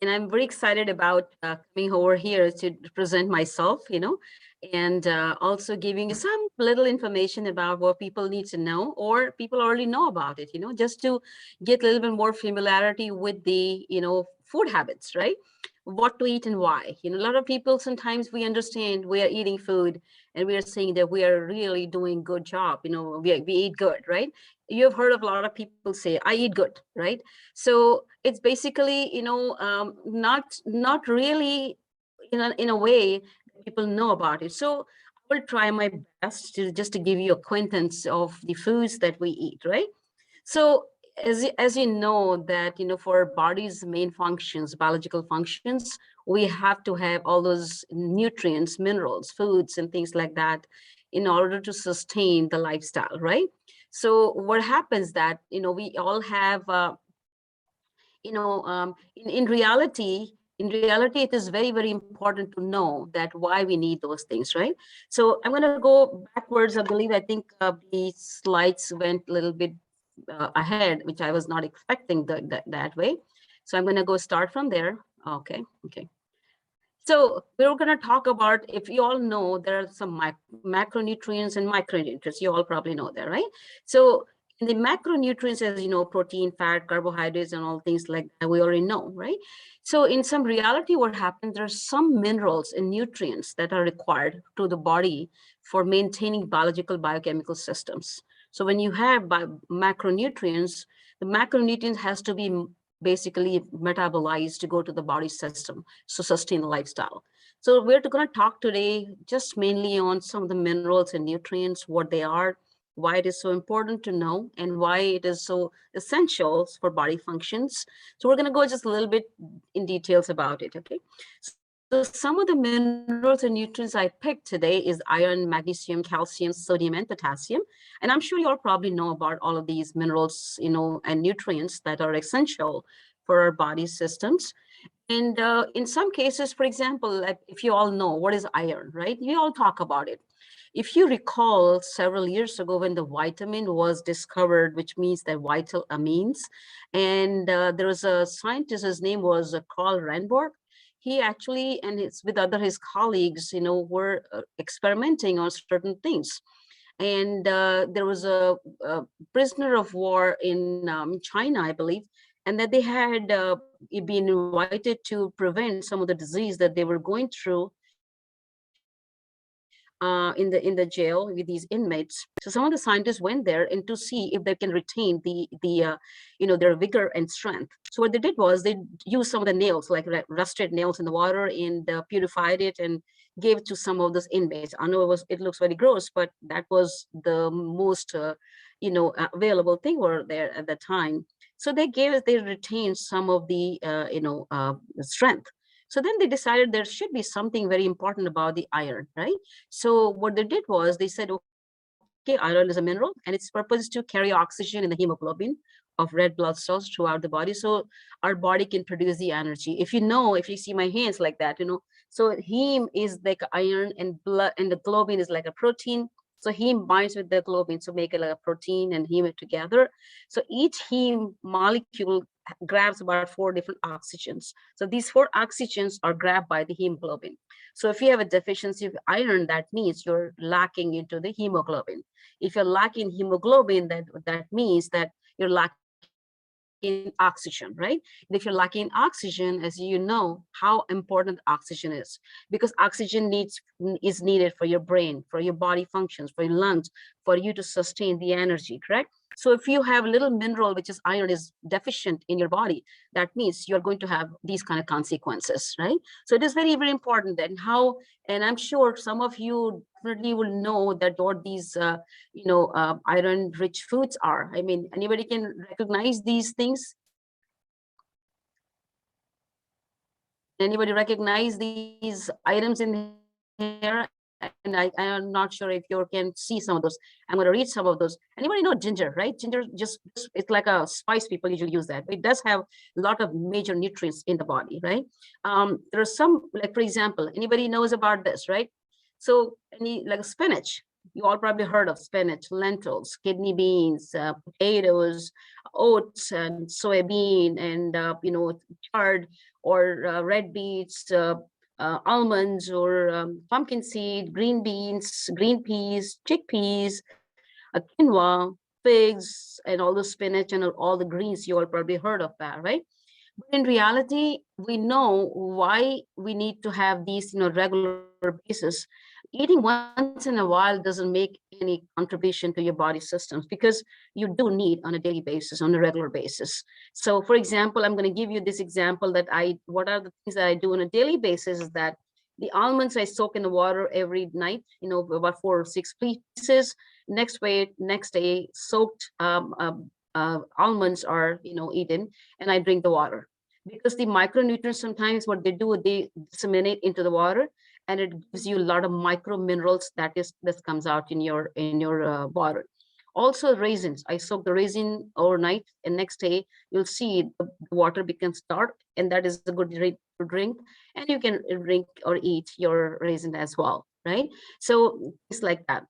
and I'm very excited about coming over here to present myself, and also giving you some little information about what people need to know, or people already know about it, just to get a little bit more familiarity with the, food habits, right? What to eat and why. A lot of people, sometimes we understand we are eating food and we are saying that we are really doing good job, we eat good, right? You've heard of a lot of people say, I eat good, right? So it's basically, not really in a way people know about it. So I will try my best to just to give you acquaintance of the foods that we eat, right? So as you know that, for our body's main functions, biological functions, we have to have all those nutrients, minerals, foods, and things like that in order to sustain the lifestyle, right? So what happens that, we all have, in reality, it is very, very important to know that why we need those things, right? So I'm going to go backwards. I think the slides went a little bit ahead, which I was not expecting that way. So I'm going to go start from there. Okay. So we're going to talk about, if you all know, there are some macronutrients and micronutrients. You all probably know that, right? So in the macronutrients, as you know, protein, fat, carbohydrates, and all things like that, we already know, right? So in some reality, what happens, there are some minerals and nutrients that are required to the body for maintaining biological biochemical systems. So when you have macronutrients, the macronutrients has to be basically metabolized to go to the body system, so sustain the lifestyle. So we're going to talk today just mainly on some of the minerals and nutrients, what they are, why it is so important to know, and why it is so essential for body functions. So we're going to go just a little bit in details about it, okay? So some of the minerals and nutrients I picked today is iron, magnesium, calcium, sodium, and potassium. And I'm sure you all probably know about all of these minerals, and nutrients that are essential for our body systems. And in some cases, for example, like if you all know what is iron, right? We all talk about it. If you recall, several years ago when the vitamin was discovered, which means that vital amines, and there was a scientist, his name was Carl Reinborg. He actually, and his colleagues, were experimenting on certain things. And there was a prisoner of war in China, I believe, and that they had been invited to prevent some of the disease that they were going through in the jail with these inmates. So some of the scientists went there and to see if they can retain their vigor and strength. So what they did was they used some of the nails, like rusted nails in the water, and purified it and gave it to some of those inmates. I know it looks very gross, but that was the most available thing were there at the time. So they retained some of the strength. So then they decided there should be something very important about the iron, right? So what they did was they said, okay, iron is a mineral, and its purpose is to carry oxygen in the hemoglobin of red blood cells throughout the body. So our body can produce the energy. If you see my hands like that, so heme is like iron, and blood, and the globin is like a protein. So heme binds with the globin, so make it like a protein and heme together. So each heme molecule grabs about 4 different oxygens. So these 4 oxygens are grabbed by the hemoglobin. So if you have a deficiency of iron, that means you're lacking into the hemoglobin. If you're lacking hemoglobin, that means that you're lacking oxygen, right? And if you're lacking oxygen, as you know, how important oxygen is, because oxygen is needed for your brain, for your body functions, for your lungs, for you to sustain the energy, correct? So if you have a little mineral, which is iron, is deficient in your body, that means you're going to have these kind of consequences, right? So it is very, very important that and I'm sure some of you definitely will know that what these, iron-rich foods are. I mean, anybody can recognize these things? Anybody recognize these items in here? And I'm not sure if you can see some of those. I'm going to read some of those. Anybody know ginger, right? Ginger, it's like a spice, people usually use that. It does have a lot of major nutrients in the body, right? There are some, like for example, anybody knows about this, right? So like spinach. You all probably heard of spinach, lentils, kidney beans, potatoes, oats, and soybean, and chard or red beets, almonds, or pumpkin seed, green beans, green peas, chickpeas, quinoa, figs, and all the spinach and all the greens. You all probably heard of that, right? But in reality, we know why we need to have these, regular basis. Eating once in a while doesn't make any contribution to your body systems, because you do need on a daily basis, on a regular basis. So, for example, I'm going to give you this example that what are the things that I do on a daily basis is that the almonds I soak in the water every night, about 4 or 6 pieces. Next day, soaked almonds are, eaten, and I drink the water, because the micronutrients, sometimes what they do, they disseminate into the water, and it gives you a lot of micro minerals that comes out in your water. Also raisins, I soak the raisin overnight, and next day you'll see the water becomes dark, and that is a good drink to drink. And you can drink or eat your raisin as well, right? So it's like that.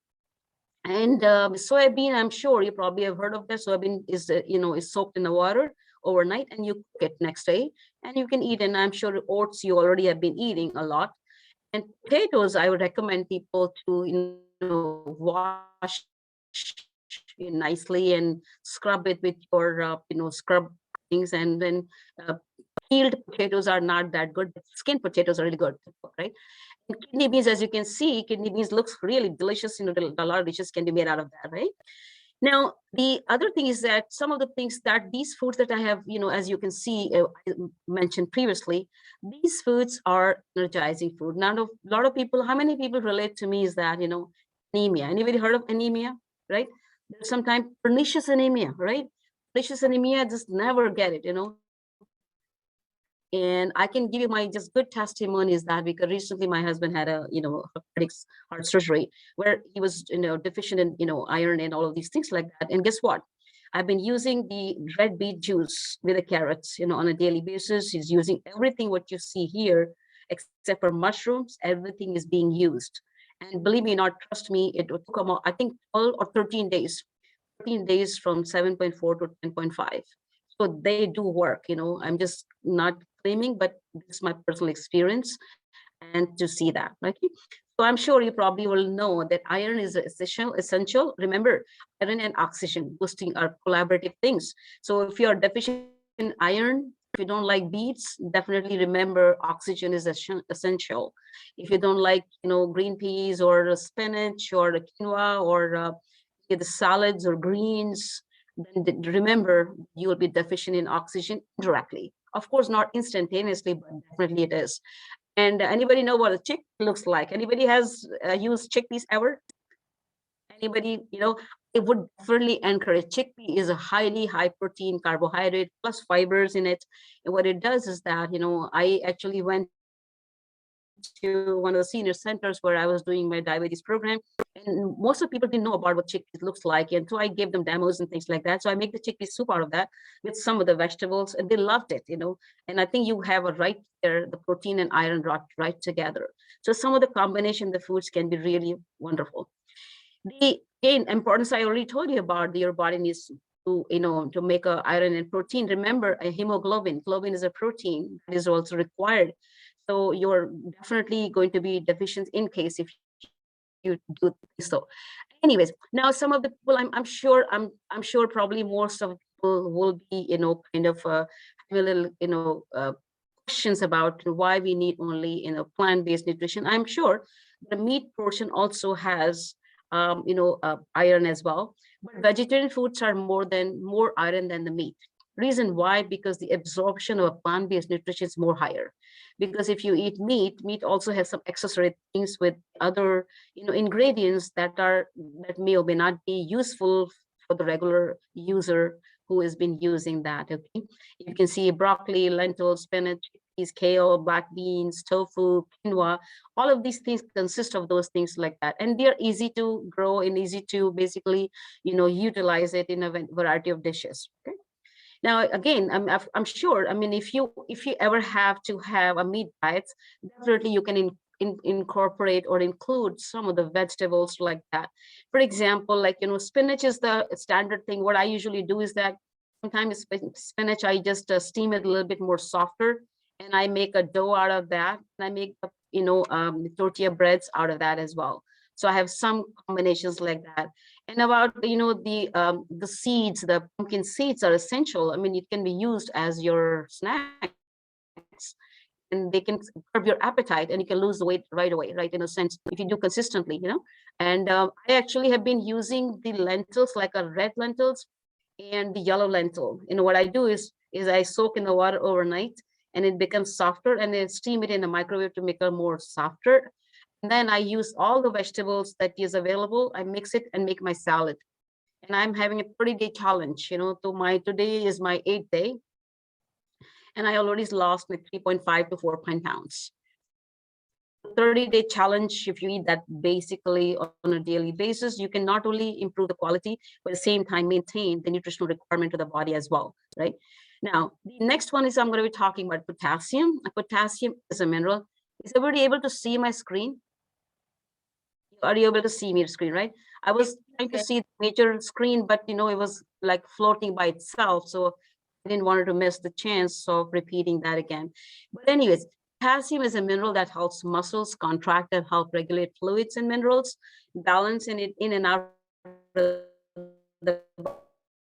And soybean, I'm sure you probably have heard of that. Soybean is soaked in the water overnight, and you cook it next day, and you can eat. And I'm sure oats you already have been eating a lot. And potatoes, I would recommend people to wash nicely and scrub it with your scrub things. And then uh, peeled potatoes are not that good, but skinned potatoes are really good to cook, right? And kidney beans, as you can see, kidney beans looks really delicious. A lot of dishes can be made out of that, right? Now, the other thing is that some of the things that these foods that I have, as you can see, I mentioned previously, these foods are energizing food. Now, a lot of people, how many people relate to me is that, anemia. Anybody heard of anemia, right? There's sometimes pernicious anemia, right? Pernicious anemia, just never get it. And I can give you my just good testimony is that, because recently my husband had a, heart surgery where he was, deficient in, iron and all of these things like that. And guess what? I've been using the red beet juice with the carrots, on a daily basis. He's using everything what you see here, except for mushrooms. Everything is being used. And believe me or not, trust me, it took about, I think, 12 or 13 days, 13 days from 7.4 to 10.5. So they do work. I'm just not claiming, but this is my personal experience, and to see that, right? So I'm sure you probably will know that iron is essential. Remember, iron and oxygen boosting are collaborative things. So if you are deficient in iron, if you don't like beets, definitely remember oxygen is essential. If you don't like, green peas or spinach or the quinoa or the salads or greens, then remember you will be deficient in oxygen indirectly. Of course, not instantaneously, but definitely it is. And anybody know what a chick looks like? Anybody has used chickpeas ever? Anybody, it would definitely encourage. Chickpea is a highly high protein carbohydrate plus fibers in it. And what it does is that, I actually went to one of the senior centers where I was doing my diabetes program, and most of people didn't know about what chickpeas looks like. And so I gave them demos and things like that. So I make the chickpea soup out of that with some of the vegetables, and they loved it. And I think you have a right there, the protein and iron right together. So some of the combination of the foods can be really wonderful. The again importance I already told you about, your body needs to make a iron and protein. Remember, a globin is a protein that is also required. So you're definitely going to be deficient in case if you do so. Anyways, now some of the people, I'm sure probably most of people will be kind of having a little questions about why we need only plant-based nutrition. I'm sure the meat portion also has iron as well, but vegetarian foods are more iron than the meat. Reason why? Because the absorption of a plant-based nutrition is more higher. Because if you eat meat also has some accessory things with other ingredients that may or may not be useful for the regular user who has been using that. Okay, you can see broccoli, lentils, spinach, chickpeas, kale, black beans, tofu, quinoa. All of these things consist of those things like that, and they're easy to grow and easy to basically utilize it in a variety of dishes. Okay. Now, again, I'm sure. I mean, if you ever have to have a meat diet, definitely you can incorporate or include some of the vegetables like that. For example, like, spinach is the standard thing. What I usually do is that sometimes spinach, I just steam it a little bit more softer, and I make a dough out of that, and I make tortilla breads out of that as well. So I have some combinations like that. And about the seeds, the pumpkin seeds are essential. I mean, it can be used as your snacks, and they can curb your appetite, and you can lose the weight right away, right? In a sense, if you do consistently, And I actually have been using the lentils, like a red lentils and the yellow lentil. What I do is I soak in the water overnight, and it becomes softer, and then steam it in the microwave to make it more softer. And then I use all the vegetables that is available. I mix it and make my salad. And I'm having a 30-day challenge. Today is my 8th day, and I already lost like 3.5 to 4 pounds. 30-day challenge, if you eat that basically on a daily basis, you can not only improve the quality, but at the same time maintain the nutritional requirement of the body as well, right? Now, the next one is I'm going to be talking about potassium. Potassium is a mineral. Is everybody able to see my screen? Are you able to see me screen, right? I was trying to see the major screen, but it was like floating by itself. So I didn't want to miss the chance of repeating that again. But anyways, potassium is a mineral that helps muscles contract and help regulate fluids and minerals, balance in and out of the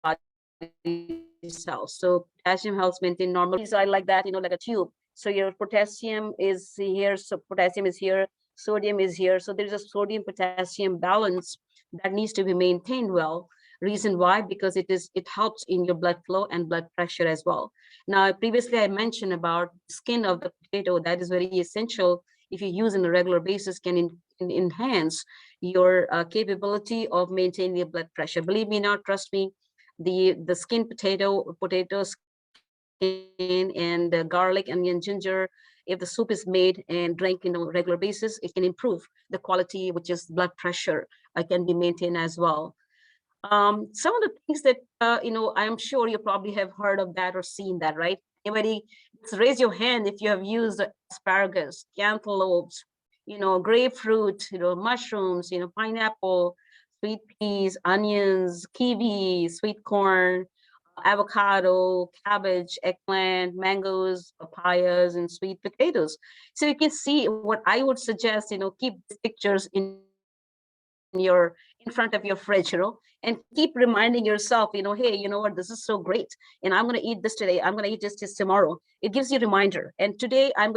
body cells. So potassium helps maintain normal. So I like that, like a tube. So your potassium is here. So potassium is here. Sodium is here. So there's a sodium potassium balance that needs to be maintained well. Reason why? Because it helps in your blood flow and blood pressure as well. Now, previously I mentioned about skin of the potato. That is very essential. If you use on a regular basis, can enhance your capability of maintaining your blood pressure. Believe me, not trust me. The skin potato skin and garlic, onion, ginger, if the soup is made and drank on a regular basis, it can improve the quality, which is blood pressure, can be maintained as well. Some of the things that I'm sure you probably have heard of that or seen that, right? Anybody, just raise your hand if you have used asparagus, cantaloupes, grapefruit, mushrooms, pineapple, sweet peas, onions, kiwi, sweet corn, avocado, cabbage, eggplant, mangoes, papayas, and sweet potatoes. So you can see what I would suggest, keep these pictures in front of your fridge, and keep reminding yourself, hey, what, this is so great, and I'm going to eat this today, I'm going to eat this tomorrow. It gives you a reminder. And today I'm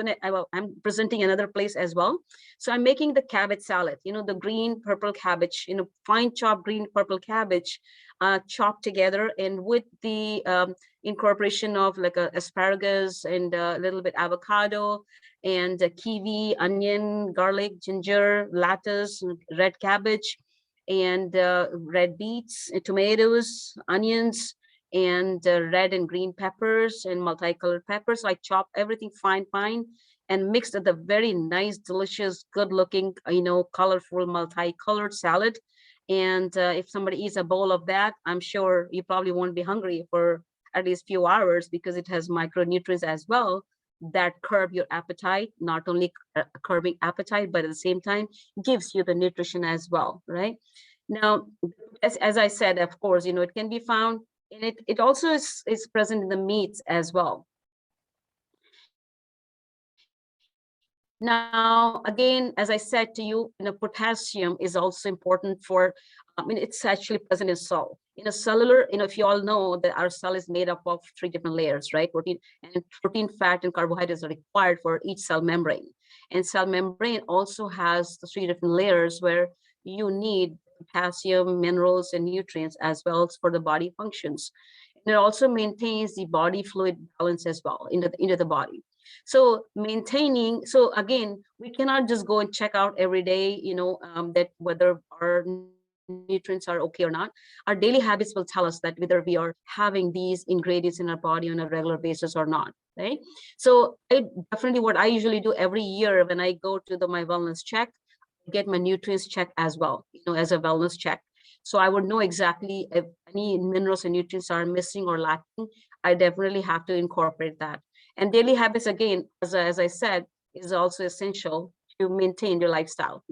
presenting another place as well. So I'm making the cabbage salad, the green purple cabbage, fine chopped green purple cabbage, chopped together, and with the incorporation of like asparagus and a little bit avocado and kiwi, onion, garlic, ginger, lettuce, red cabbage, and red beets, tomatoes, onions, and red and green peppers and multicolored peppers. So I chop everything fine, and mixed at the very nice, delicious, good-looking, colorful, multicolored salad. And if somebody eats a bowl of that, I'm sure you probably won't be hungry for at least few hours, because it has micronutrients as well that curb your appetite, not only curbing appetite, but at the same time gives you the nutrition as well, right? Now, as I said, of course, it can be found in it. It also is present in the meats as well. Now, again, as I said to you, potassium is also important for, it's actually present in cell. In a cellular, if you all know that our cell is made up of 3 different layers, right? Protein, fat, and carbohydrates are required for each cell membrane. And cell membrane also has the 3 different layers where you need potassium, minerals, and nutrients as well as for the body functions. And it also maintains the body fluid balance as well into the body. So maintaining, so again, we cannot just go and check out every day, that whether our nutrients are okay or not. Our daily habits will tell us that whether we are having these ingredients in our body on a regular basis or not, right? So what I usually do every year when I go to my wellness check, I get my nutrients checked as well, as a wellness check. So I would know exactly if any minerals and nutrients are missing or lacking. I definitely have to incorporate that. And daily habits, again, as I said, is also essential to maintain your lifestyle.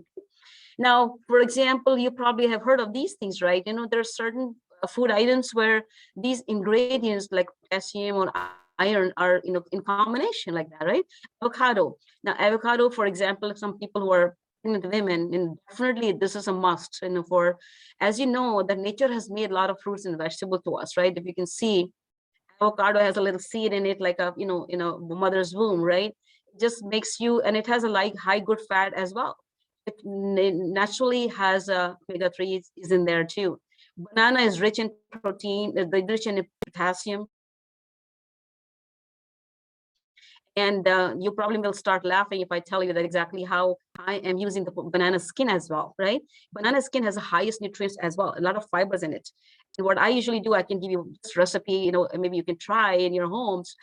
Now, for example, you probably have heard of these things, right? There are certain food items where these ingredients like potassium or iron are, in combination like that, right? Avocado. Now, avocado, for example, some people who are pregnant women, and definitely this is a must, for, as you know, that nature has made a lot of fruits and vegetables to us, right? If you can see, avocado has a little seed in it, like in a mother's womb, right? It just makes you, and it has a like high good fat as well. It naturally has omega-3 is in there too. Banana is rich in protein, rich in potassium. And you probably will start laughing if I tell you that exactly how I am using the banana skin as well, right? Banana skin has the highest nutrients as well, a lot of fibers in it. And what I usually do, I can give you this recipe, maybe you can try in your homes.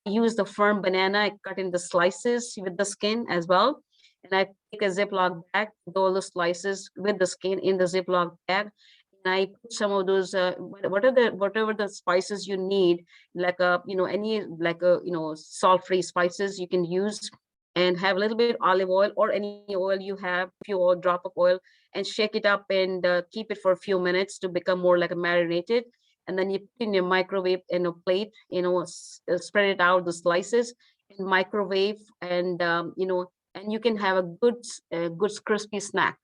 I use the firm banana, I cut in the slices with the skin as well. And I take a Ziploc bag, put all the slices with the skin in the Ziploc bag. And I put some of those, whatever the spices you need, like any like salt-free spices you can use, and have a little bit olive oil or any oil you have, a few oil, drop of oil, and shake it up and keep it for a few minutes to become more like a marinated. And then you put in your microwave in a plate, spread it out the slices in microwave, and and you can have a good crispy snack.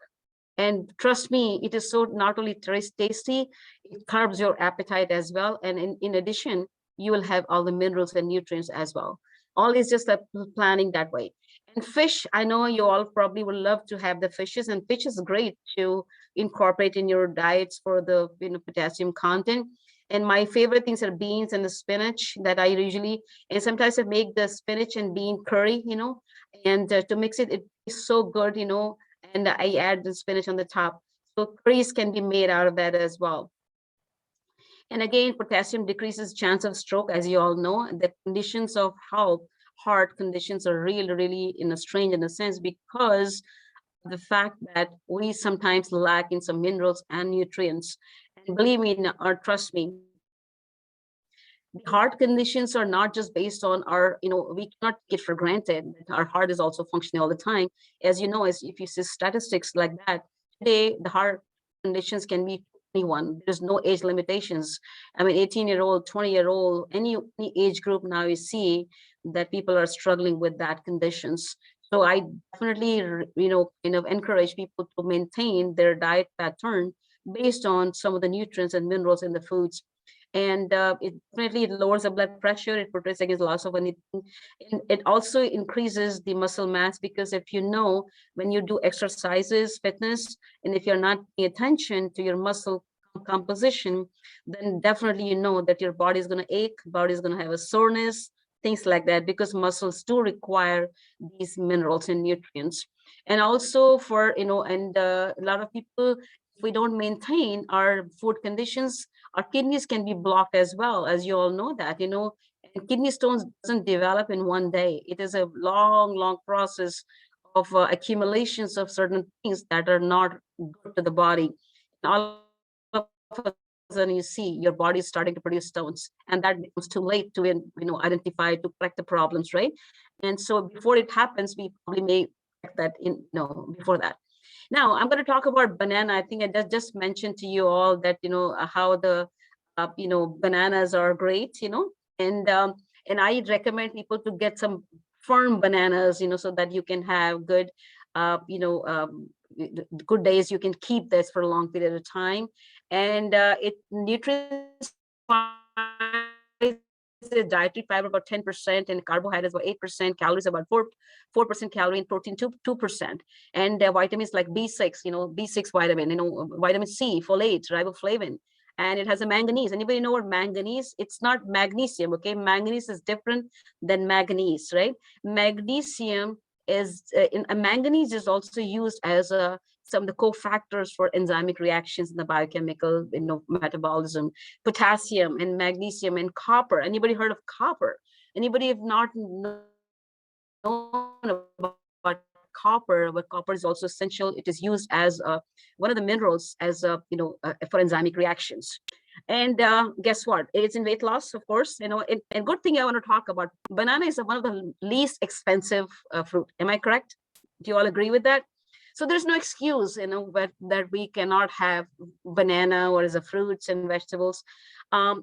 And trust me, it is so not only tasty, it curbs your appetite as well. And in addition, you will have all the minerals and nutrients as well. All is just a planning that way. And fish, I know you all probably would love to have the fishes, and fish is great to incorporate in your diets for the potassium content. And my favorite things are beans and the spinach that I usually, and sometimes I make the spinach and bean curry, and to mix it, it is so good, and I add the spinach on the top. So curries can be made out of that as well. And again, potassium decreases chance of stroke, as you all know. The conditions of heart conditions are really, really strange in a sense, because the fact that we sometimes lack in some minerals and nutrients. And believe me, or trust me, the heart conditions are not just based on our, we cannot take it for granted that our heart is also functioning all the time. As you know, as if you see statistics like that, today the heart conditions can be anyone. There's no age limitations. I mean, 18-year-old, 20-year-old, any age group now you see that people are struggling with that conditions. So I definitely, kind of encourage people to maintain their diet pattern based on some of the nutrients and minerals in the foods. And it definitely lowers the blood pressure, it protects against loss of anything. And it also increases the muscle mass, because if you know, when you do exercises, fitness, and if you're not paying attention to your muscle composition, then definitely you know that your body is going to ache, body is going to have a soreness, things like that, because muscles do require these minerals and nutrients. And also for, and a lot of people, if we don't maintain our food conditions, our kidneys can be blocked as well, as you all know that, and kidney stones doesn't develop in one day. It is a long, long process of accumulations of certain things that are not good to the body. And all of a sudden you see your body is starting to produce stones, and that becomes too late to, identify, to correct the problems, right? And so before it happens, we probably may correct that before that. Now, I'm going to talk about banana. I think I just mentioned to you all that, how the, bananas are great, and I recommend people to get some firm bananas, so that you can have good, good days. You can keep this for a long period of time. And it nutrients dietary fiber about 10%, and carbohydrates about 8%, calories about 4% calorie, and protein 2%. And vitamins like B6, B6 vitamin, vitamin C, folate, riboflavin, and it has a manganese. Anybody know what manganese? It's not magnesium, okay? Manganese is different than manganese, right? Magnesium is manganese is also used as some of the cofactors for enzymic reactions in the biochemical, metabolism. Potassium and magnesium and copper. Anybody heard of copper? Anybody have not known about copper? But copper is also essential. It is used as one of the minerals as for enzymic reactions. And guess what? It's in weight loss, of course. And good thing I want to talk about. Banana is one of the least expensive fruit. Am I correct? Do you all agree with that? So there's no excuse, that we cannot have banana or as a fruits and vegetables.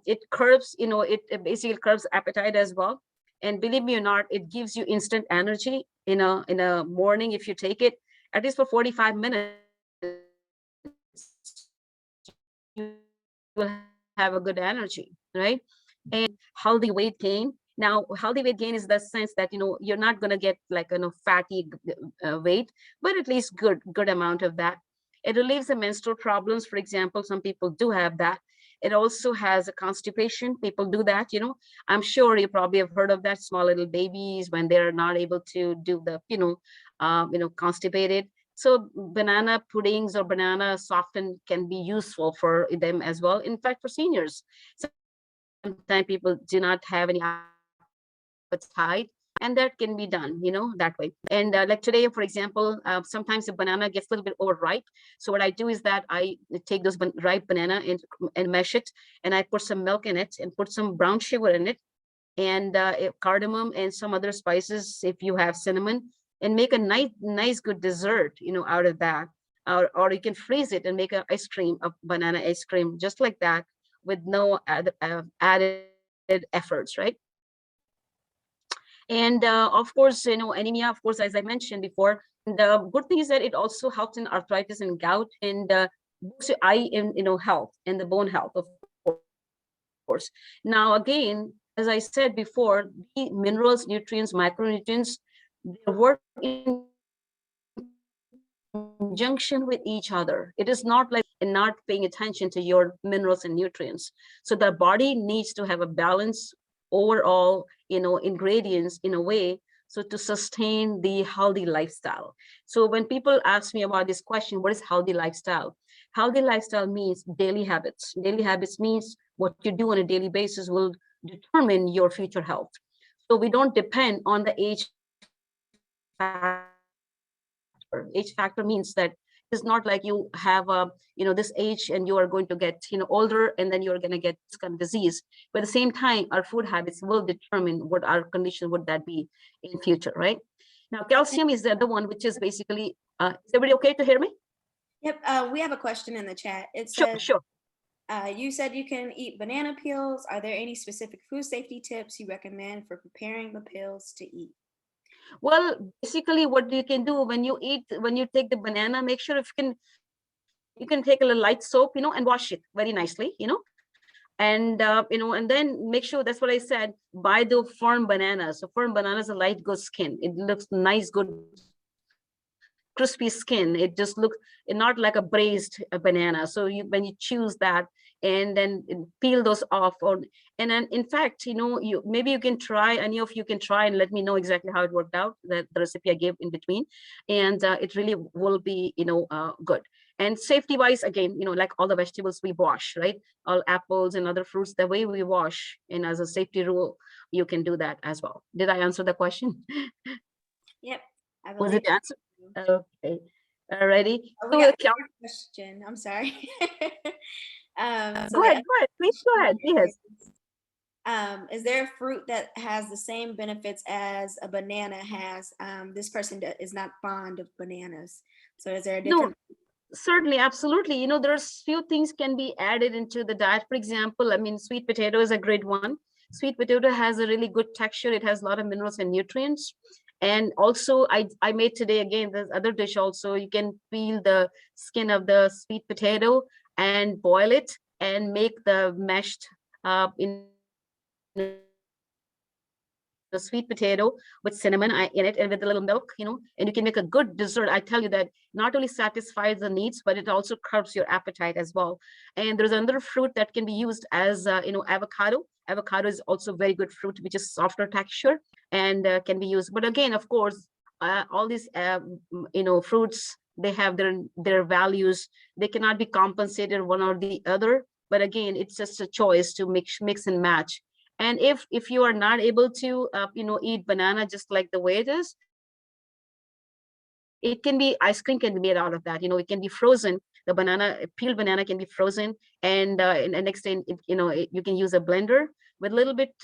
It curbs, it basically curbs appetite as well. And believe me or not, it gives you instant energy in a morning. If you take it at least for 45 minutes, you will have a good energy, right? And healthy weight gain. Now, healthy weight gain is the sense that you're not going to get like fatty weight, but at least good amount of that. It relieves the menstrual problems. For example, some people do have that. It also has a constipation. People do that. I'm sure you probably have heard of that. Small little babies when they're not able to do the, constipated. So banana puddings or banana soften can be useful for them as well. In fact, for seniors, sometimes people do not have any appetite, and that can be done, that way. And like today, for example, sometimes the banana gets a little bit overripe. So what I do is that I take those ripe banana and mash it, and I put some milk in it and put some brown sugar in it, and cardamom and some other spices if you have cinnamon, and make a nice good dessert out of that. Or you can freeze it and make an ice cream, a banana ice cream, just like that, with no added efforts, right? And of course, anemia, of course, as I mentioned before. The good thing is that it also helps in arthritis and gout, and boosts your eye and health and the bone health, of course. Now again, as I said before, the minerals, nutrients, micronutrients, they work in conjunction with each other. It is not like you can eat and not paying attention to your minerals and nutrients. So the body needs to have a balance overall, ingredients in a way, so to sustain the healthy lifestyle. So when people ask me about this question, what is healthy lifestyle? Healthy lifestyle means daily habits. Daily habits means what you do on a daily basis will determine your future health. So we don't depend on the age factor. Age factor means that it's not like you have this age and you are going to get older, and then you're going to get this kind of disease. But at the same time, our food habits will determine what our condition would that be in future, right? Now calcium is the other one, which is basically is everybody okay to hear me? Yep. We have a question in the chat. It Sure, says, sure. you said you can eat banana peels. Are there any specific food safety tips you recommend for preparing the peels to eat? Well, basically what you can do when you take the banana, make sure if you can take a little light soap, and wash it very nicely, and then make sure, that's what I said, buy the firm bananas. So firm bananas a light good skin. It looks nice, good crispy skin. It just looks not like a braised banana. So when you choose that, and then peel those off, and then in fact, maybe you can try, any of you can try and let me know exactly how it worked out, that the recipe I gave in between. And it really will be good. And safety wise, again, like all the vegetables we wash, right? All apples and other fruits, the way we wash, and as a safety rule, you can do that as well. Did I answer the question? Yep, I Was believe it answered? so. Okay. Alrighty. We So got one more question. I'm sorry. So go the ahead, other go ahead, please go question ahead. Yes. is there a fruit that has the same benefits as a banana has? This person is not fond of bananas. So is there a No, different? certainly, absolutely. There's few things can be added into the diet. For example, I mean, sweet potato is a great one. Sweet potato has a really good texture. It has a lot of minerals and nutrients. And also, I made today again this other dish also. You can peel the skin of the sweet potato and boil it and make the mashed, sweet potato with cinnamon in it and with a little milk, and you can make a good dessert. I tell you that not only satisfies the needs, but it also curbs your appetite as well. And there's another fruit that can be used as avocado. Avocado is also very good fruit, which is softer texture, and can be used. But again, of course, all these fruits, they have their values. They cannot be compensated one or the other. But again, it's just a choice to mix and match. And if you are not able to eat banana just like the way it is, it can be, ice cream can be made out of that. It can be frozen. The banana, peeled banana can be frozen, and next day, you can use a blender with a little bit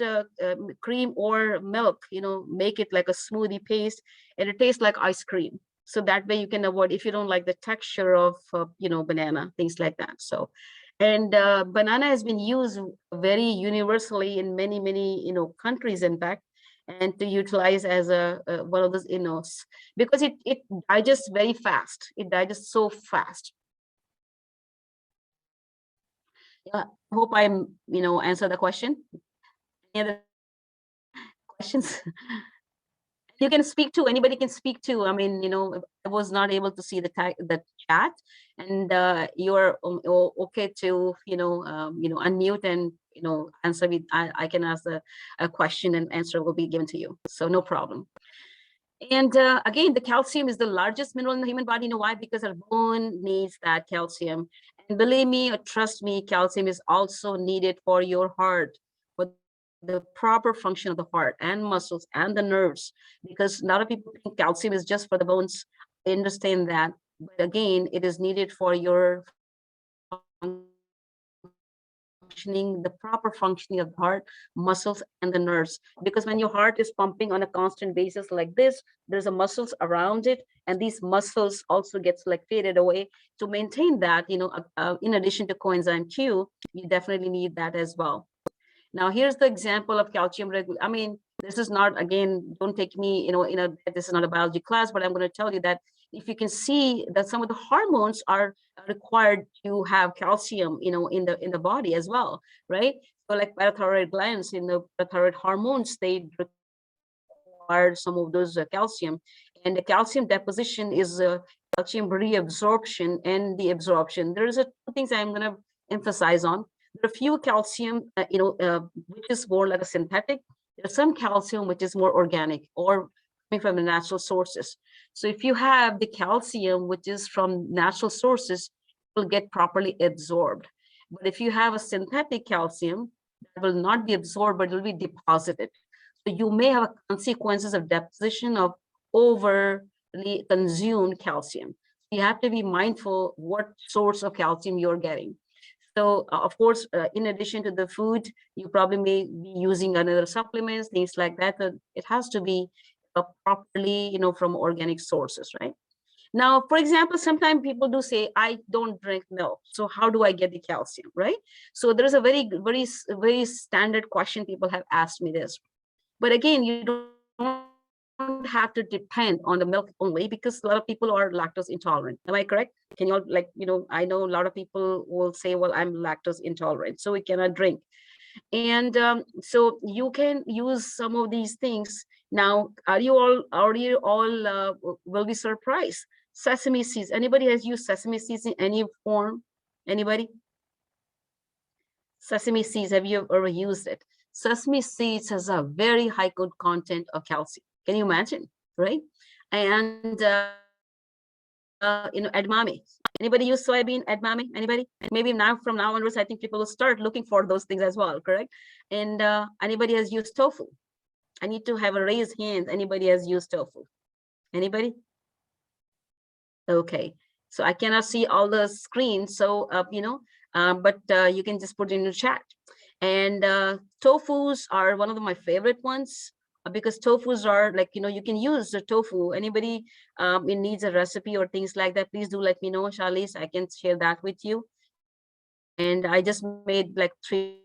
cream or milk, make it like a smoothie paste, and it tastes like ice cream. So that way you can avoid, if you don't like the texture of, banana, things like that. So, and banana has been used very universally in many, many, countries, in fact, and to utilize as one of those, because it digests very fast. It digests so fast. Yeah, hope I'm, answer the question. Any other questions? You can speak to, anybody can speak to. I mean, I was not able to see the chat, and you're okay to, unmute and, answer me. I can ask a question and answer will be given to you. So no problem. And again, the calcium is the largest mineral in the human body. You know why? Because our bone needs that calcium. And believe me or trust me, calcium is also needed for your heart, for the proper function of the heart and muscles and the nerves. Because a lot of people think calcium is just for the bones. I understand that. But again, it is needed for your functioning, the proper functioning of the heart, muscles, and the nerves. Because when your heart is pumping on a constant basis like this, there's a muscles around it, and these muscles also gets like faded away. To maintain that, in addition to coenzyme Q, you definitely need that as well. Now, here's the example of calcium regulation. I mean, this is not, again, don't take me, this is not a biology class, but I'm going to tell you that if you can see that some of the hormones are required to have calcium, in the body as well, right? So like parathyroid glands, in the parathyroid hormones, they require some of those calcium, and the calcium deposition is calcium reabsorption and the absorption. There's two things I'm going to emphasize on. There are few calcium, which is more like a synthetic. There's some calcium which is more organic or coming from the natural sources. So if you have the calcium which is from natural sources, it will get properly absorbed. But if you have a synthetic calcium, that will not be absorbed, but it will be deposited. So you may have consequences of deposition of overly consumed calcium. You have to be mindful what source of calcium you're getting. So of course, in addition to the food, you probably may be using another supplements, things like that. It has to be properly, from organic sources, right? Now, for example, sometimes people do say, I don't drink milk. So how do I get the calcium, right? So there's a very, very, very standard question people have asked me this. But again, you don't have to depend on the milk only, because a lot of people are lactose intolerant. Am I correct? Can you all I know a lot of people will say, well, I'm lactose intolerant, so we cannot drink. And so you can use some of these things. Now, will be surprised. Sesame seeds. Anybody has used sesame seeds in any form? Anybody? Sesame seeds, have you ever used it? Sesame seeds has a very high good content of calcium. Can you imagine, right? And edamame. Anybody use soybean edamame? Anybody? Maybe now, from now onwards, I think people will start looking for those things as well, correct? And anybody has used tofu? I need to have a raised hand. Anybody has used tofu? Anybody? Okay, so I cannot see all the screens, so but you can just put it in the chat. And tofus are one of my favorite ones, because tofus are like, you can use the tofu. Anybody it needs a recipe or things like that, please do let me know, Charlize. I can share that with you. And I just made like 3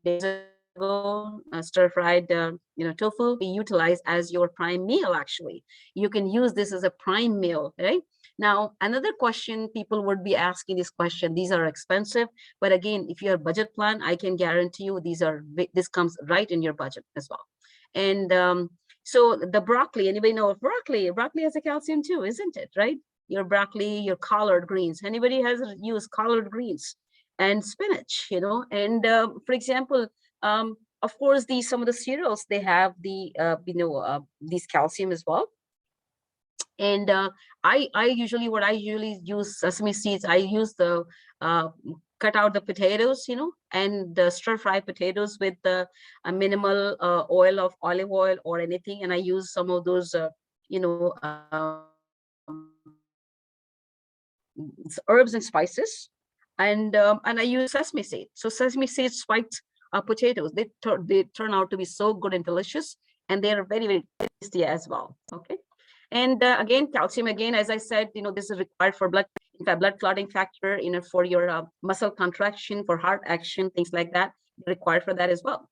days ago stir-fried tofu. Tofu can be utilized as your prime meal. Actually, you can use this as a prime meal, right? Now, another question people would be asking this question, these are expensive, but again, if you have budget plan, I can guarantee you this comes right in your budget as well. And so the broccoli, anybody know of broccoli? Broccoli has a calcium too, isn't it, right? Your broccoli, your collard greens. Anybody has used collard greens? And spinach, and for example, of course, some of the cereals, they have these calcium as well. And I usually use sesame seeds. I use the cut out the potatoes, and the stir-fry potatoes with a minimal oil of olive oil or anything, and I use some of those herbs and spices, and I use sesame seed. So sesame seeds spiked potatoes, they turn out to be so good and delicious, and they are very, very tasty as well. Okay. And again, calcium, again, as I said, this is required for blood, in fact, blood clotting factor, for your muscle contraction, for heart action, things like that, required for that as well.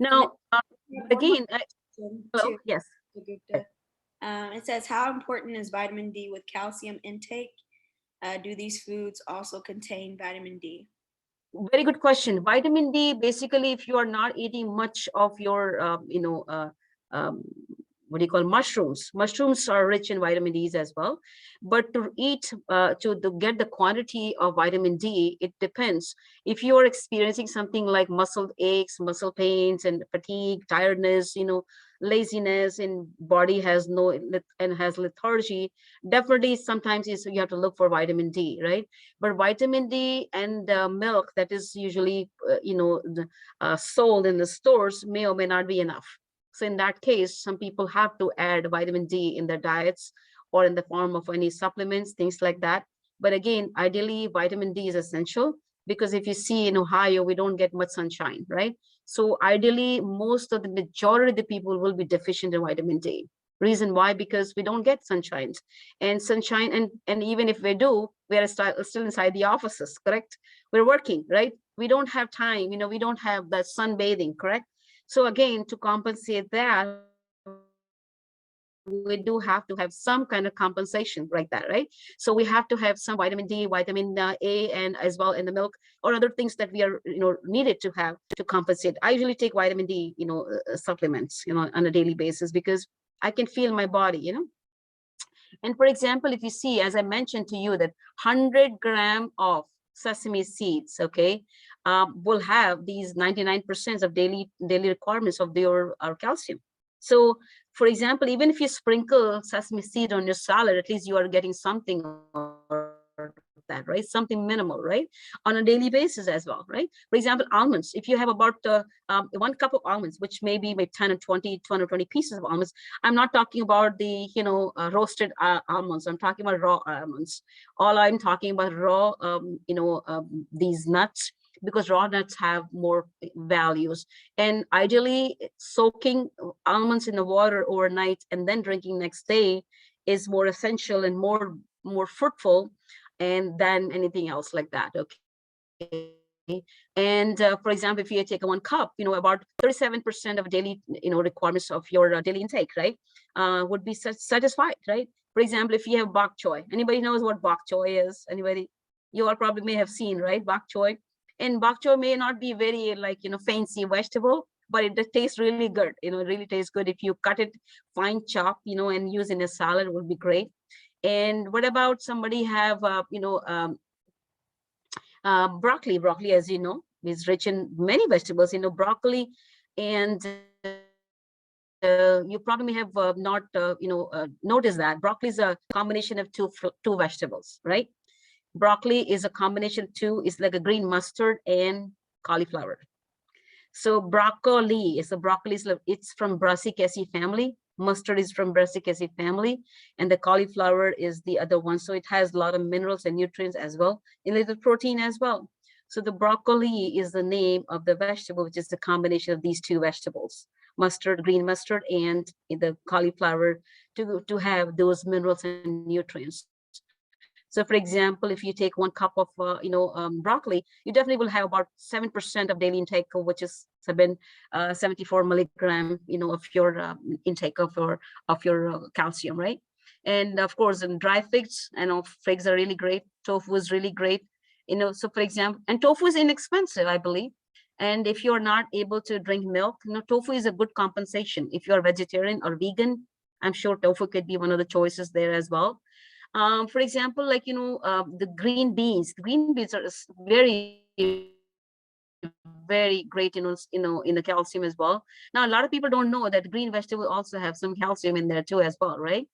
And then Now, we have but one more again, question hello, too, yes. Gupta. It says, how important is vitamin D with calcium intake? Do these foods also contain vitamin D? Very good question. Vitamin D, basically, if you are not eating much of your, um, what do you call mushrooms? Mushrooms are rich in vitamin D's as well. But to eat, to get the quantity of vitamin D, it depends. If you are experiencing something like muscle aches, muscle pains, and fatigue, tiredness, laziness, and body has no and has lethargy, definitely sometimes you have to look for vitamin D, right? But vitamin D and milk that is usually, sold in the stores may or may not be enough. So in that case, some people have to add vitamin D in their diets or in the form of any supplements, things like that. But again, ideally, vitamin D is essential because if you see in Ohio, we don't get much sunshine, right? So ideally, most of the majority of the people will be deficient in vitamin D. Reason why? Because we don't get sunshine and sunshine, and even if we do, we are still inside the offices, correct? We're working, right? We don't have time, we don't have that sunbathing, correct? So again, to compensate that, we do have to have some kind of compensation like that, right? So we have to have some vitamin D, vitamin A, and as well in the milk, or other things that we are, needed to have to compensate. I usually take vitamin D, supplements, on a daily basis because I can feel my body. And for example, if you see, as I mentioned to you, that 100 gram of sesame seeds, okay, will have these 99% of daily requirements of your our calcium. So, for example, even if you sprinkle sesame seed on your salad, at least you are getting something of that, right? Something minimal, right? On a daily basis as well, right? For example, almonds. If you have about 1 cup of almonds, which may be maybe 10 or 20, 220 pieces of almonds, I'm not talking about the, roasted almonds. I'm talking about raw almonds. All I'm talking about raw, these nuts, because raw nuts have more values. And ideally, soaking almonds in the water overnight and then drinking next day is more essential and more fruitful and than anything else like that. Okay. And for example, if you take a 1 cup, about 37% of daily, requirements of your daily intake, right, would be satisfied, right? For example, if you have bok choy, anybody knows what bok choy is? Anybody? You all probably may have seen, right? Bok choy. And bok choy may not be very like, fancy vegetable, but it tastes really good. It really tastes good. If you cut it fine chop, and use in a salad, would be great. And what about somebody have, broccoli? Broccoli, as you know, is rich in many vegetables. Broccoli, and you probably may have not, noticed that broccoli is a combination of two vegetables, right? Broccoli is a combination of two. It's like a green mustard and cauliflower. So broccoli is it's from Brassicaceae family. Mustard is from Brassicaceae family, and the cauliflower is the other one. So it has a lot of minerals and nutrients as well, and little protein as well. So the broccoli is the name of the vegetable, which is the combination of these two vegetables, mustard, green mustard, and the cauliflower, to have those minerals and nutrients. So for example, if you take 1 cup of, broccoli, you definitely will have about 7% of daily intake, which is 74 milligram, of your intake of your calcium, right? And of course, in dry figs, figs are really great. Tofu is really great. So for example, and tofu is inexpensive, I believe. And if you're not able to drink milk, tofu is a good compensation. If you're vegetarian or vegan, I'm sure tofu could be one of the choices there as well. For example, like, the green beans. Green beans are very, very great, in the calcium as well. Now, a lot of people don't know that green vegetable also have some calcium in there too as well, right?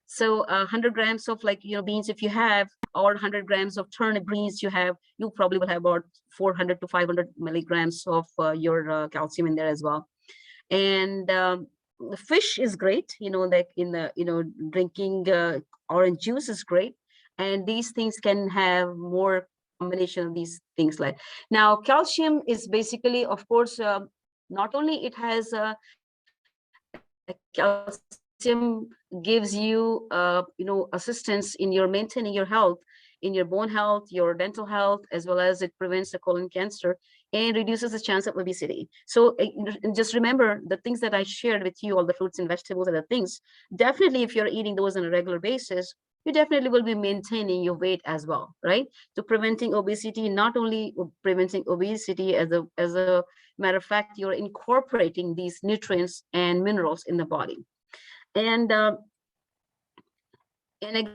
So 100 grams of, like, beans, if you have, or 100 grams of turnip greens you have, you probably will have about 400 to 500 milligrams of your calcium in there as well. And the fish is great, like in the, drinking orange juice is great. And these things can have more combination of these things. Like, now calcium is basically, of course, not only it has a calcium, Potassium gives you, assistance in your maintaining your health, in your bone health, your dental health, as well as it prevents the colon cancer and reduces the chance of obesity. So just remember the things that I shared with you, all the fruits and vegetables and the things. Definitely, if you're eating those on a regular basis, you definitely will be maintaining your weight as well, right? So preventing obesity, not only preventing obesity, as a matter of fact, you're incorporating these nutrients and minerals in the body. And again,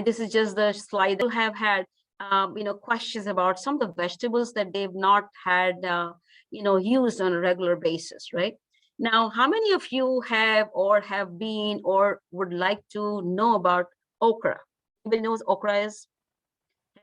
this is just the slide. Have had questions about some of the vegetables that they've not had used on a regular basis, right? Now, how many of you have or have been or would like to know about okra? Anybody knows okra is?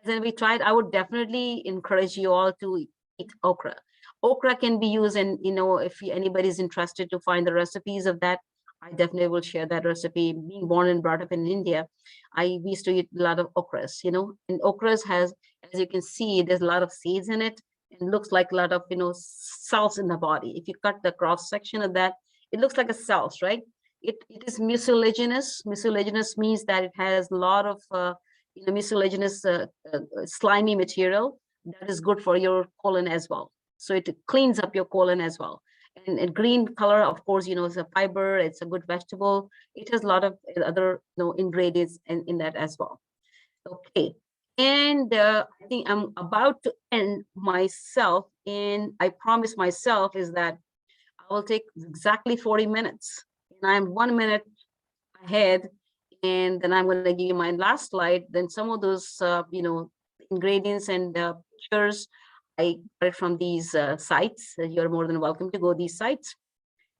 Has anybody tried? I would definitely encourage you all to eat okra. Okra can be used, and if anybody's interested to find the recipes of that, I definitely will share that recipe. Being born and brought up in India, I used to eat a lot of okras, and okras has, as you can see, there's a lot of seeds in it and looks like a lot of, cells in the body. If you cut the cross section of that, it looks like a cells, right? It is mucilaginous. Mucilaginous means that it has a lot of mucilaginous slimy material that is good for your colon as well. So it cleans up your colon as well. And green color, of course, is a fiber. It's a good vegetable. It has a lot of other ingredients in that as well. Okay. And I think I'm about to end myself. And I promise myself is that I will take exactly 40 minutes. And I'm 1 minute ahead, and then I'm going to give you my last slide. Then some of those, ingredients and pictures, I got it from these sites. You're more than welcome to go these sites.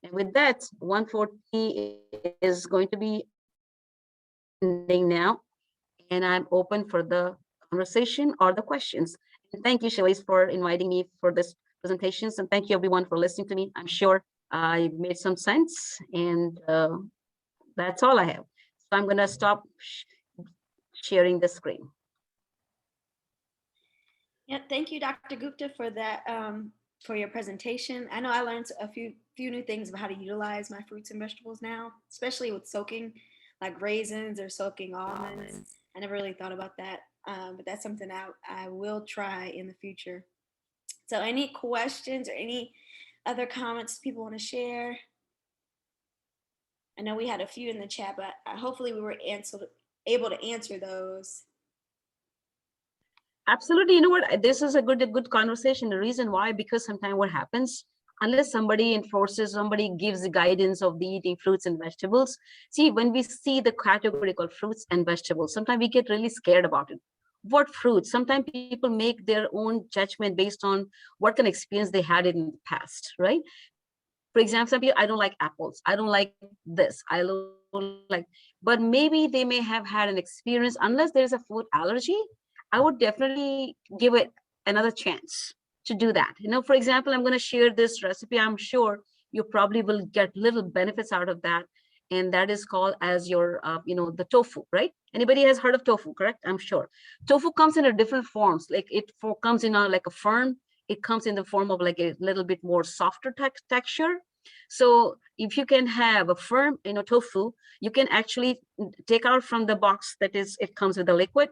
And with that, 140 is going to be ending now, and I'm open for the conversation or the questions. And thank you, Shalice, for inviting me for this presentations, and thank you everyone for listening to me. I'm sure I made some sense, and that's all I have. So I'm going to stop sharing the screen. Yeah, thank you, Dr. Gupta, for that, for your presentation. I know I learned a few new things about how to utilize my fruits and vegetables now, especially with soaking, like raisins or soaking almonds. I never really thought about that, but that's something I will try in the future. So, any questions or any other comments people want to share? I know we had a few in the chat, but hopefully we were able to answer those. Absolutely. You know what? This is a good conversation. The reason why, because sometimes what happens, unless somebody enforces, somebody gives the guidance of the eating fruits and vegetables. See, when we see the category called fruits and vegetables, sometimes we get really scared about it. What fruits? Sometimes people make their own judgment based on what kind of experience they had in the past, right? For example, some people, I don't like apples. I don't like this. I don't like, but maybe they may have had an experience. Unless there's a food allergy, I would definitely give it another chance to do that. For example, I'm going to share this recipe. I'm sure you probably will get little benefits out of that. And that is called as your, the tofu, right? Anybody has heard of tofu, correct? I'm sure. Tofu comes in a different forms. Like comes in like a firm, it comes in the form of like a little bit more softer texture. So if you can have a firm, tofu, you can actually take out from the box that is, it comes with a liquid,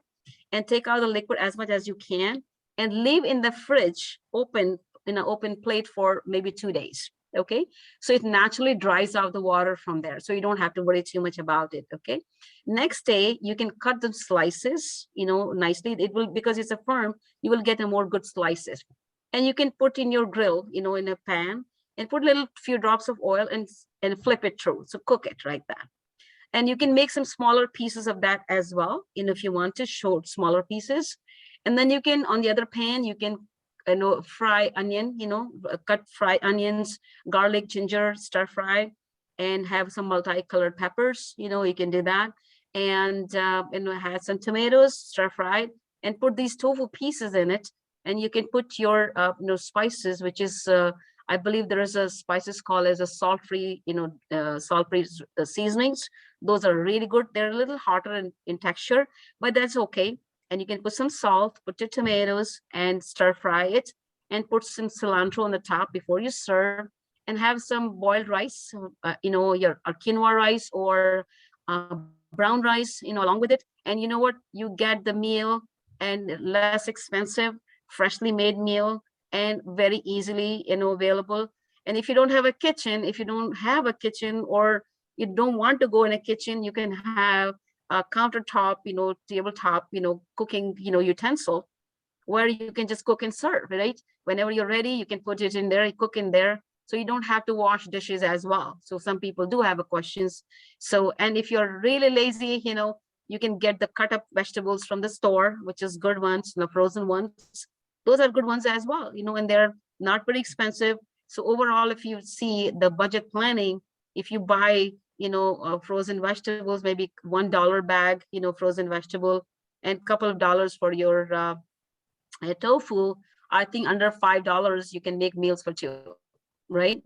and take out the liquid as much as you can and leave in the fridge open, in an open plate for maybe 2 days. Okay. So it naturally dries out the water from there. So you don't have to worry too much about it. Okay. Next day, you can cut the slices, nicely. It will, because it's a firm, you will get a more good slices. And you can put in your grill, in a pan, and put a little few drops of oil and flip it through. So cook it like that. And you can make some smaller pieces of that as well, if you want to show smaller pieces. And then you can, on the other pan, you can fry onion, cut fry onions, garlic, ginger, stir fry, and have some multicolored peppers. You can do that. And have some tomatoes, stir fried, and put these tofu pieces in it. And you can put your spices, which is I believe there is a spices called as a salt-free, salt-free seasonings. Those are really good. They're a little hotter in texture, but that's okay. And you can put some salt, put your tomatoes, and stir fry it, and put some cilantro on the top before you serve. and have some boiled rice, your quinoa rice or brown rice, along with it. And you know what? You get the meal and less expensive, freshly made meal, and very easily, available. And if you don't have a kitchen, if you don't have a kitchen, or you don't want to go in a kitchen, you can have a countertop, tabletop, cooking, utensil, where you can just cook and serve, right? Whenever you're ready, you can put it in there, you cook in there. So you don't have to wash dishes as well. So some people do have a questions. So, and if you're really lazy, you can get the cut up vegetables from the store, which is good ones, the frozen ones. Those are good ones as well, and they're not very expensive. So overall, if you see the budget planning, if you buy, frozen vegetables, maybe $1 bag, frozen vegetable, and couple of dollars for your tofu, I think under $5 you can make meals for two, right?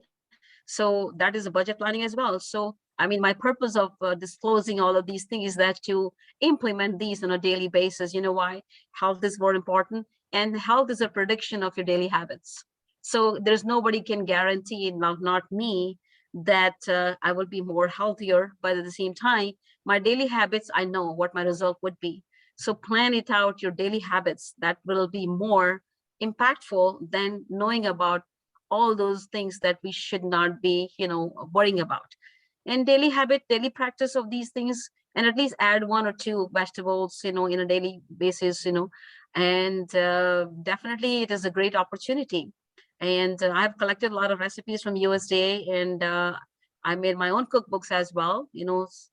So that is a budget planning as well. So I mean, my purpose of disclosing all of these things is that to implement these on a daily basis. You know why? Health is more important, and health is a prediction of your daily habits. So there's nobody can guarantee, not me, that I will be more healthier, but at the same time, my daily habits, I know what my result would be. So plan it out, your daily habits, that will be more impactful than knowing about all those things that we should not be, worrying about. And daily habit, daily practice of these things, and at least add one or two vegetables, in a daily basis, and definitely it is a great opportunity. And I've collected a lot of recipes from USDA, and I made my own cookbooks as well.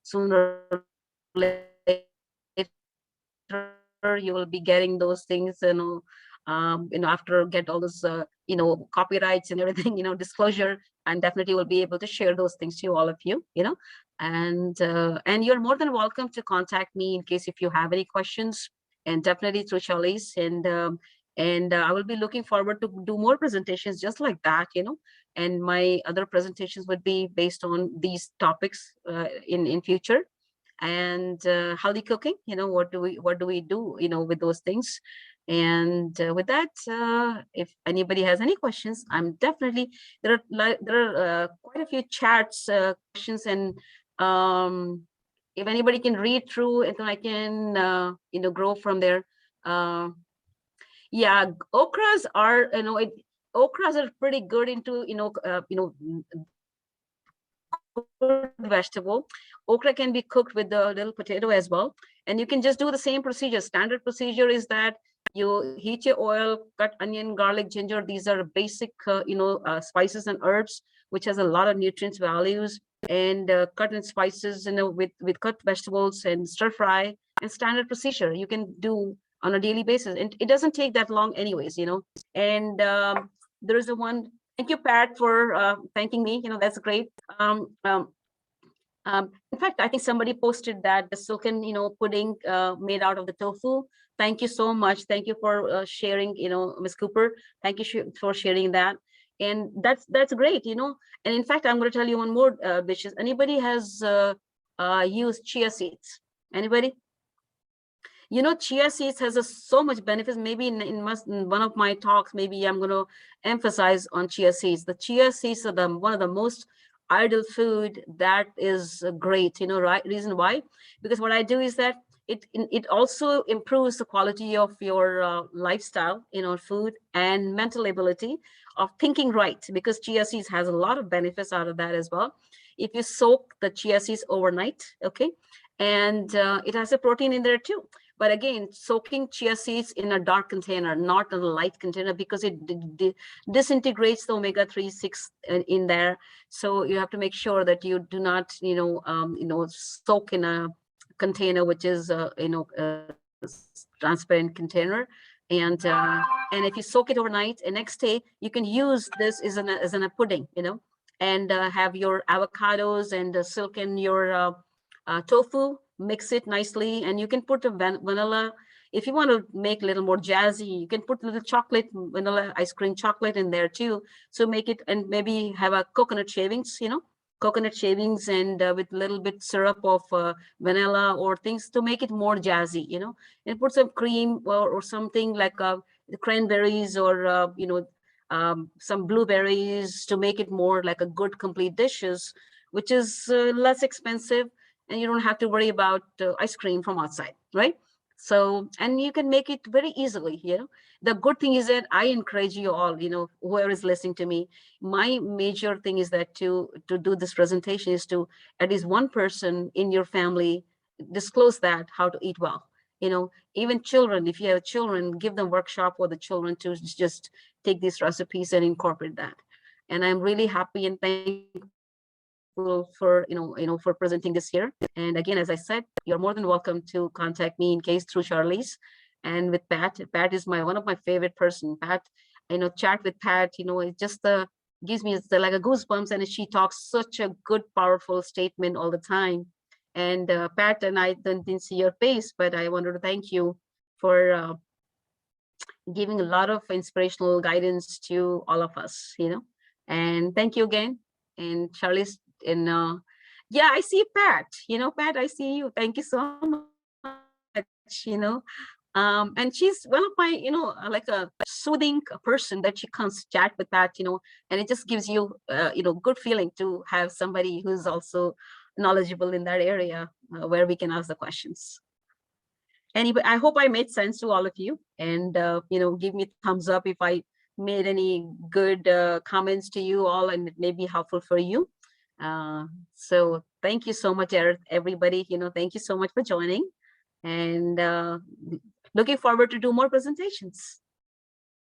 Sooner or later, you will be getting those things, after get all those, copyrights and everything, disclosure. And definitely will be able to share those things to all of you, and you're more than welcome to contact me in case if you have any questions, and definitely through Charlie's, and I will be looking forward to do more presentations just like that, and my other presentations would be based on these topics in future. And healthy cooking, what do we do, with those things. And with that, if anybody has any questions, I'm definitely, there are quite a few chats, questions, and if anybody can read through it, then I can grow from there. uh, yeah, okras are, okras are pretty good into, good vegetable. Okra can be cooked with the little potato as well. And you can just do the same procedure. Standard procedure is that you heat your oil, cut onion, garlic, ginger. These are basic, spices and herbs, which has a lot of nutrients values. And cut in spices, with cut vegetables and stir fry. And standard procedure you can do on a daily basis, and it doesn't take that long anyways. And there's the one. Thank you, Pat, for thanking me. That's great. um, um, in fact, I think somebody posted that the silken, pudding made out of the tofu. Thank you so much. Thank you for sharing, Ms. Cooper. Thank you for sharing that. And that's great. And in fact, I'm going to tell you one more dishes. Anybody has used chia seeds? Anybody? Chia seeds has so much benefits. Maybe in one of my talks, maybe I'm going to emphasize on chia seeds. The chia seeds are one of the most ideal food that is great. Right? Reason why? Because what I do is that it also improves the quality of your lifestyle, food, and mental ability of thinking right. Because chia seeds has a lot of benefits out of that as well. If you soak the chia seeds overnight, okay, and it has a protein in there too. But again, soaking chia seeds in a dark container, not in a light container, because it disintegrates the omega-3, 6 in there. So you have to make sure that you do not, soak in a container which is, a transparent container. And if you soak it overnight, and next day you can use this as a pudding, and have your avocados and silken your tofu, mix it nicely, and you can put a vanilla. If you want to make a little more jazzy, you can put a little chocolate, vanilla ice cream chocolate in there too. So make it, and maybe have a coconut shavings, coconut shavings, and with a little bit syrup of vanilla or things to make it more jazzy, and put some cream or something like cranberries or some blueberries to make it more like a good complete dishes, which is less expensive, and you don't have to worry about ice cream from outside, right? So, and you can make it very easily, you know. The good thing is that I encourage you all, you know, whoever is listening to me, my major thing is that to do this presentation is to at least one person in your family disclose that how to eat well. You know, even children, if you have children, give them workshop for the children to just take these recipes and incorporate that. And I'm really happy and thankful for for presenting this here. And again, as I said, you're more than welcome to contact me in case through Charlie's. And with Pat is my one of my favorite person. Pat, chat with Pat, it just gives me like a goosebumps, and she talks such a good, powerful statement all the time. And Pat and I didn't see your face, but I wanted to thank you for giving a lot of inspirational guidance to all of us. And thank you again. And Charlie's in, yeah, I see Pat, Pat, I see you. Thank you so much. And she's one of my, like a soothing person that she comes chat with Pat, and it just gives you, good feeling to have somebody who's also knowledgeable in that area where we can ask the questions. Anyway, I hope I made sense to all of you, and give me thumbs up if I made any good comments to you all, and it may be helpful for you. So thank you so much, everybody. Thank you so much for joining, and looking forward to do more presentations.